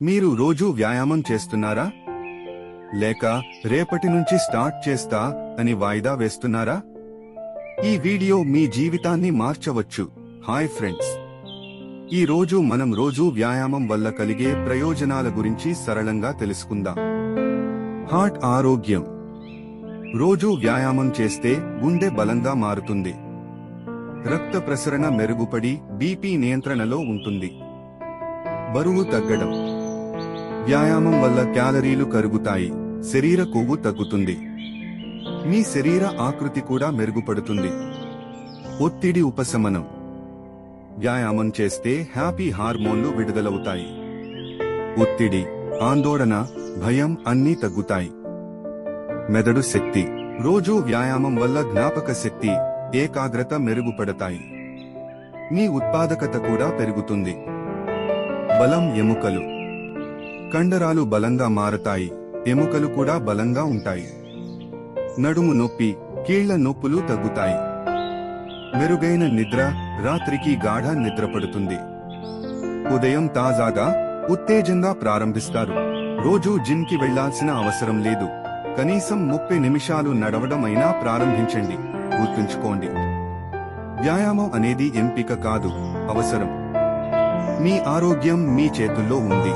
మీరు రోజూ వ్యాయామం చేస్తున్నారా? లేక రేపటి నుంచి స్టార్ట్ చేస్తా అని వాయిదా వేస్తున్నారా? ఈ వీడియో మీ జీవితాన్ని మార్చవచ్చు. హాయ్ ఫ్రెండ్స్, ఈ రోజు మనం రోజూ వ్యాయామం వల్ల కలిగే ప్రయోజనాల గురించి సరళంగా తెలుసుకుందాం. హార్ట్ ఆరోగ్యం. రోజూ వ్యాయామం చేస్తే గుండె బలంగా మారుతుంది. రక్త ప్రసరణ మెరుగుపడి బీపీ నియంత్రణలో ఉంటుంది. బరువు తగ్గడం. వ్యాయామం వల్ల క్యాలరీలు కరుగుతాయి, శరీర కొవ్వు తగ్గుతుంది. మీ శరీర ఆకృతి కూడా మెరుగుపడుతుంది. ఒత్తిడి ఉపశమనం. వ్యాయామం చేస్తే హ్యాపీ హార్మోన్లు విడుదలవుతాయి. ఒత్తిడి, ఆందోళన, భయం అన్నీ తగ్గుతాయి. మెదడు శక్తి. రోజూ వ్యాయామం వల్ల జ్ఞాపక శక్తి, ఏకాగ్రత మెరుగుపడతాయి. మీ ఉత్పాదకత కూడా పెరుగుతుంది. బలం. ఎముకలు. కండరాలు బలంగా మారతాయి, ఎముకలు కూడా బలంగా ఉంటాయి. నడుము నొప్పి, కీళ్ల నొప్పులు తగ్గుతాయి. మెరుగైన నిద్ర. రాత్రికి గాఢ నిద్ర పడుతుంది. ఉదయం తాజాగా, ఉత్తేజంగా ప్రారంభిస్తారు. రోజూ జిమ్ కి వెళ్లాల్సిన అవసరం లేదు. కనీసం 30 నిమిషాలు నడవడం అయినా ప్రారంభించండి. గుర్తుంచుకోండి, వ్యాయామం అనేది ఎంపిక కాదు, అవసరం. మీ ఆరోగ్యం మీ చేతుల్లో ఉంది.